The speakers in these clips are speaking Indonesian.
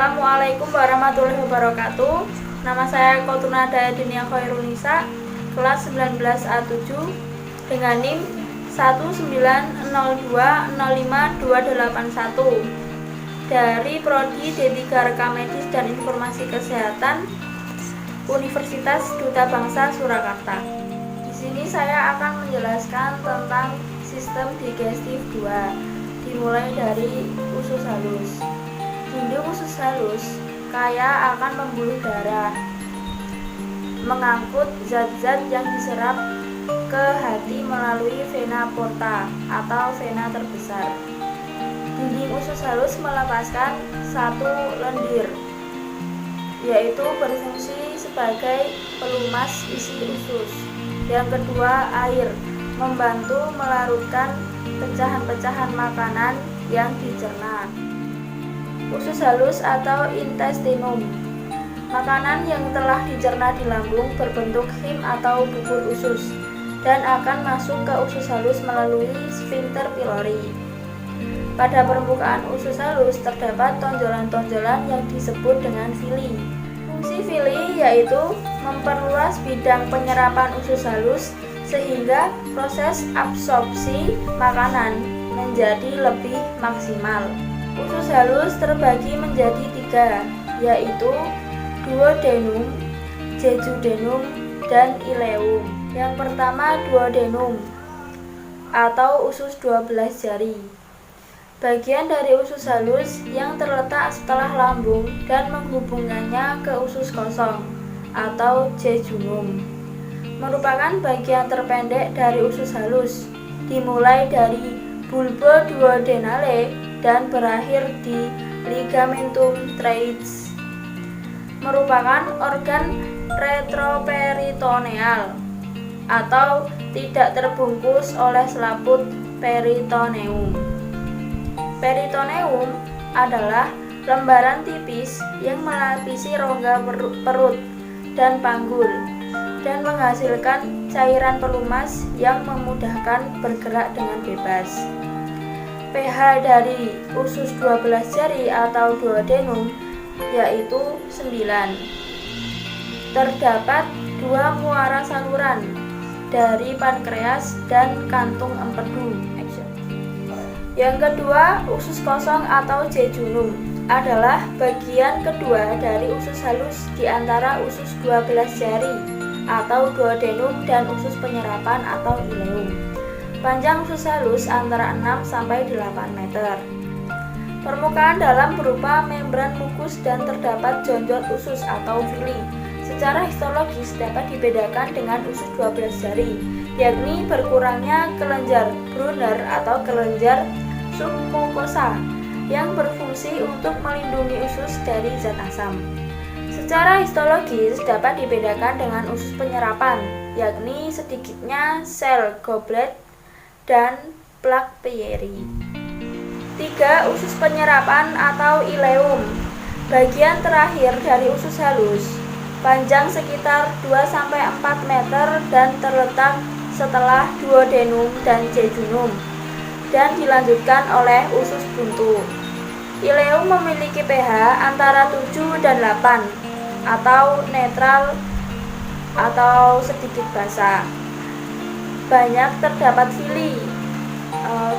Assalamualaikum warahmatullahi wabarakatuh. Nama saya Kotunada Dinia Khairunisa, kelas 19A7 dengan NIM 190205281 dari Prodi D3 Rekam Medis dan Informasi Kesehatan Universitas Duta Bangsa Surakarta. Di sini saya akan menjelaskan tentang sistem digestif 2, dimulai dari usus halus. Dinding usus halus kaya akan pembuluh darah, mengangkut zat-zat yang diserap ke hati melalui vena porta atau vena terbesar. Dinding usus halus melepaskan satu lendir, yaitu berfungsi sebagai pelumas isi usus. Yang kedua, air, membantu melarutkan pecahan-pecahan makanan yang dicerna. Usus halus atau intestinum, makanan yang telah dicerna di lambung berbentuk him atau bubur usus dan akan masuk ke usus halus melalui sphincter pylori. Pada permukaan usus halus terdapat tonjolan-tonjolan yang disebut dengan villi. Fungsi villi yaitu memperluas bidang penyerapan usus halus sehingga proses absorpsi makanan menjadi lebih maksimal. Usus halus terbagi menjadi 3, yaitu duodenum, jejunum, dan ileum. Yang pertama, duodenum atau usus 12 jari. Bagian dari usus halus yang terletak setelah lambung dan menghubungkannya ke usus kosong atau jejunum. Merupakan bagian terpendek dari usus halus, dimulai dari bulbo duodenale dan berakhir di ligamentum tragus. Merupakan organ retroperitoneal atau tidak terbungkus oleh selaput peritoneum. Peritoneum adalah lembaran tipis yang melapisi rongga perut dan panggul dan menghasilkan cairan pelumas yang memudahkan bergerak dengan bebas. pH dari usus 12 jari atau duodenum yaitu 9. Terdapat 2 muara saluran dari pankreas dan kantung empedu. Yang kedua, usus kosong atau jejunum adalah bagian kedua dari usus halus di antara usus 12 jari atau duodenum dan usus penyerapan atau ileum. Panjang usus halus antara 6 sampai 8 meter. Permukaan dalam berupa membran mukus dan terdapat jonjol usus atau villi. Secara histologis dapat dibedakan dengan usus 12 jari, yakni berkurangnya kelenjar Brunner atau kelenjar submukosa yang berfungsi untuk melindungi usus dari zat asam. Secara histologis dapat dibedakan dengan usus penyerapan, yakni sedikitnya sel goblet dan plak Pierre. 3. Usus penyerapan atau ileum, bagian terakhir dari usus halus, panjang sekitar 2-4 meter dan terletak setelah duodenum dan jejunum dan dilanjutkan oleh usus buntu. Ileum memiliki pH antara 7 dan 8 atau netral atau sedikit basa. Banyak terdapat villi,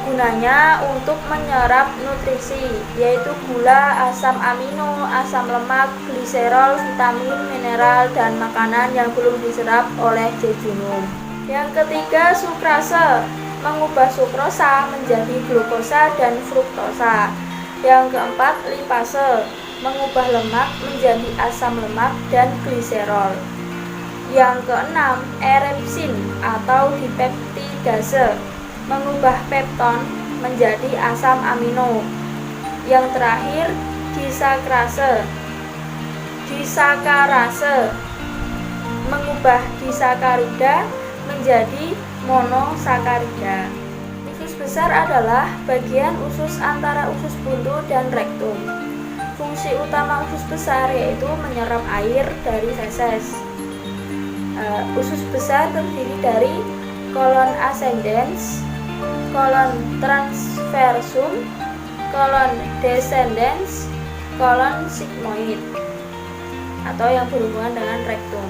gunanya untuk menyerap nutrisi, yaitu gula, asam amino, asam lemak, gliserol, vitamin, mineral, dan makanan yang belum diserap oleh jejunum. Yang ketiga, sukrase, mengubah sukrosa menjadi glukosa dan fruktosa. Yang keempat, lipase, mengubah lemak menjadi asam lemak dan gliserol. Yang keenam, erepsin atau dipeptidase, mengubah pepton menjadi asam amino. Yang terakhir, disakrase, mengubah disakarida menjadi monosakarida. Usus besar adalah bagian usus antara usus buntu dan rektum. Fungsi utama usus besar yaitu menyerap air dari feses. Usus besar terdiri dari kolon ascendens, kolon transversum, kolon descendens, kolon sigmoid atau yang berhubungan dengan rektum.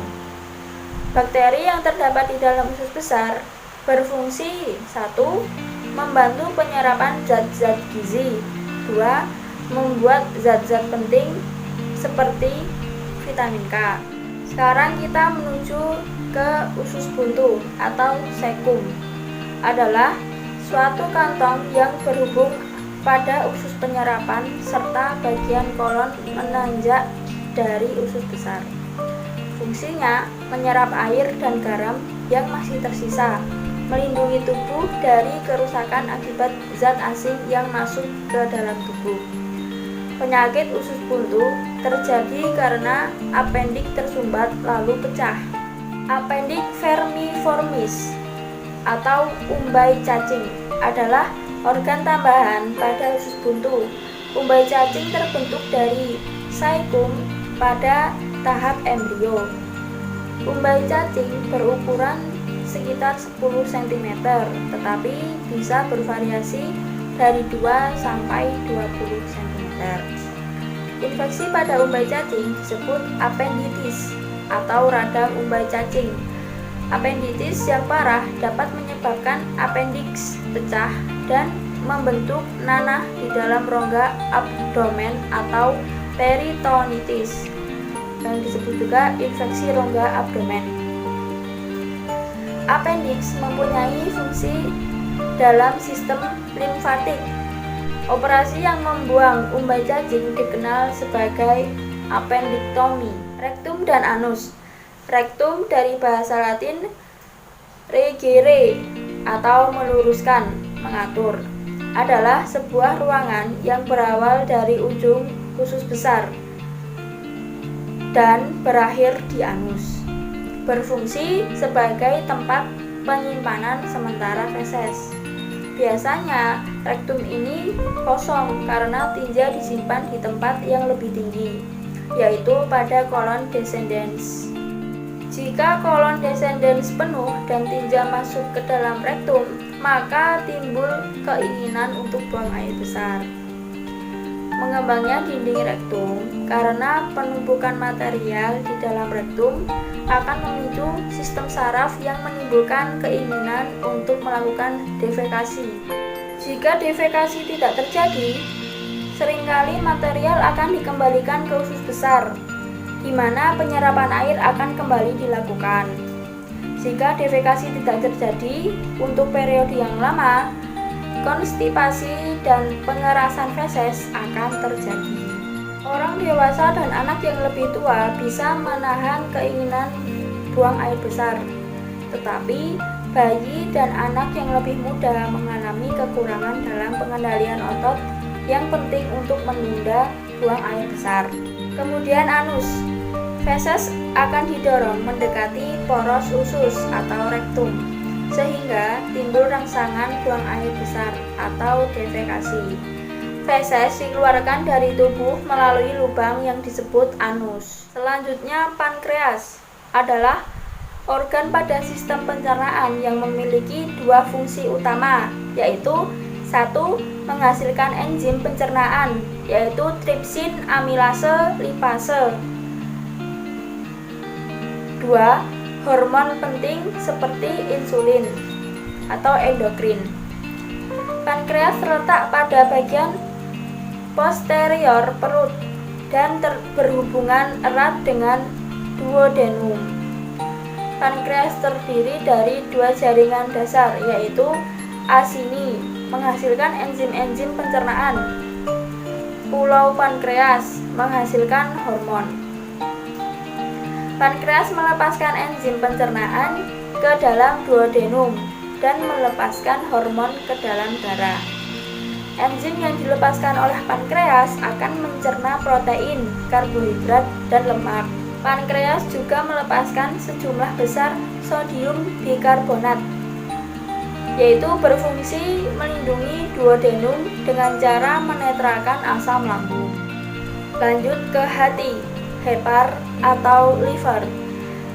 Bakteri yang terdapat di dalam usus besar berfungsi 1. Membantu penyerapan zat-zat gizi. 2. Membuat zat-zat penting seperti vitamin K. Sekarang kita menuju ke usus buntu atau cecum. Adalah suatu kantong yang berhubung pada usus penyerapan serta bagian kolon menanjak dari usus besar. Fungsinya menyerap air dan garam yang masih tersisa, melindungi tubuh dari kerusakan akibat zat asing yang masuk ke dalam tubuh. Penyakit usus buntu terjadi karena apendik tersumbat lalu pecah. Apendik vermiformis atau umbai cacing adalah organ tambahan pada usus buntu. Umbai cacing terbentuk dari cecum pada tahap embrio. Umbai cacing berukuran sekitar 10 cm, tetapi bisa bervariasi dari 2 sampai 20 cm. Infeksi pada umbai cacing disebut apenditis atau radang umbai cacing. Apenditis yang parah dapat menyebabkan appendix pecah dan membentuk nanah di dalam rongga abdomen atau peritonitis, yang disebut juga infeksi rongga abdomen. Appendix mempunyai fungsi dalam sistem limfatik. Operasi yang membuang umbai cacing dikenal sebagai appendiktomi. Rektum dan anus. Rektum dari bahasa Latin regere atau meluruskan, mengatur, adalah sebuah ruangan yang berawal dari ujung usus besar dan berakhir di anus. Berfungsi sebagai tempat penyimpanan sementara feses. Biasanya rektum ini kosong karena tinja disimpan di tempat yang lebih tinggi, yaitu pada kolon descendens. Jika kolon descendens penuh dan tinja masuk ke dalam rektum, maka timbul keinginan untuk buang air besar. Mengembangnya dinding rektum karena penumpukan material di dalam rektum akan memicu sistem saraf yang menimbulkan keinginan untuk melakukan defekasi. Jika defekasi tidak terjadi, seringkali material akan dikembalikan ke usus besar, di mana penyerapan air akan kembali dilakukan. Jika defekasi tidak terjadi untuk periode yang lama, konstipasi dan pengerasan feses akan terjadi. Orang dewasa dan anak yang lebih tua bisa menahan keinginan buang air besar, tetapi bayi dan anak yang lebih muda mengalami kekurangan dalam pengendalian otot yang penting untuk menunda buang air besar. Kemudian anus. Feses akan didorong mendekati poros usus atau rektum, sehingga timbul rangsangan buang air besar atau defekasi. Feses dikeluarkan dari tubuh melalui lubang yang disebut anus. Selanjutnya, pankreas adalah organ pada sistem pencernaan yang memiliki dua fungsi utama, yaitu 1. Menghasilkan enzim pencernaan, yaitu tripsin, amilase, lipase. 2. Hormon penting seperti insulin atau endokrin. Pankreas terletak pada bagian posterior perut dan berhubungan erat dengan duodenum. Pankreas terdiri dari dua jaringan dasar, yaitu acini, menghasilkan enzim-enzim pencernaan. Pulau pankreas menghasilkan hormon. Pankreas melepaskan enzim pencernaan ke dalam duodenum dan melepaskan hormon ke dalam darah. Enzim yang dilepaskan oleh pankreas akan mencerna protein, karbohidrat, dan lemak. Pankreas juga melepaskan sejumlah besar sodium bikarbonat, yaitu berfungsi melindungi duodenum dengan cara menetralkan asam lambung. Lanjut ke hati, hepar atau liver.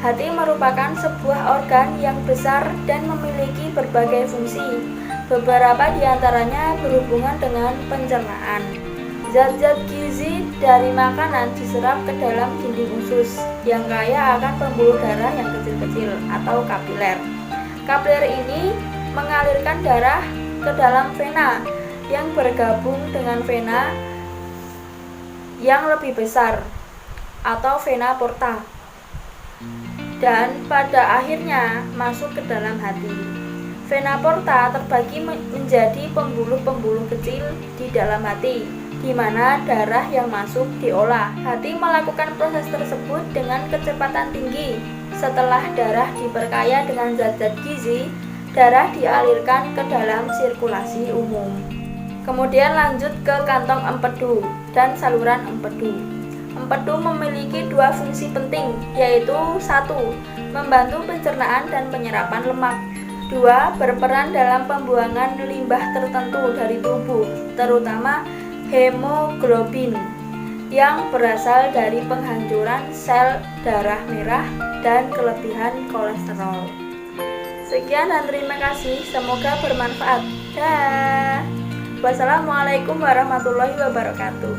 Hati merupakan sebuah organ yang besar dan memiliki berbagai fungsi. Beberapa di antaranya berhubungan dengan pencernaan. Zat-zat gizi dari makanan diserap ke dalam dinding usus yang kaya akan pembuluh darah yang kecil-kecil atau kapiler. Kapiler ini mengalirkan darah ke dalam vena yang bergabung dengan vena yang lebih besar atau vena porta, dan pada akhirnya masuk ke dalam hati. Vena porta terbagi menjadi pembuluh-pembuluh kecil di dalam hati, di mana darah yang masuk diolah. Hati melakukan proses tersebut dengan kecepatan tinggi. Setelah darah diperkaya dengan zat-zat gizi, darah dialirkan ke dalam sirkulasi umum. Kemudian lanjut ke kantong empedu dan saluran empedu. Empedu memiliki dua fungsi penting, yaitu 1. Membantu pencernaan dan penyerapan lemak. 2. Berperan dalam pembuangan limbah tertentu dari tubuh, terutama hemoglobin yang berasal dari penghancuran sel darah merah dan kelebihan kolesterol. Sekian dan terima kasih, semoga bermanfaat. Dah. Wassalamualaikum warahmatullahi wabarakatuh.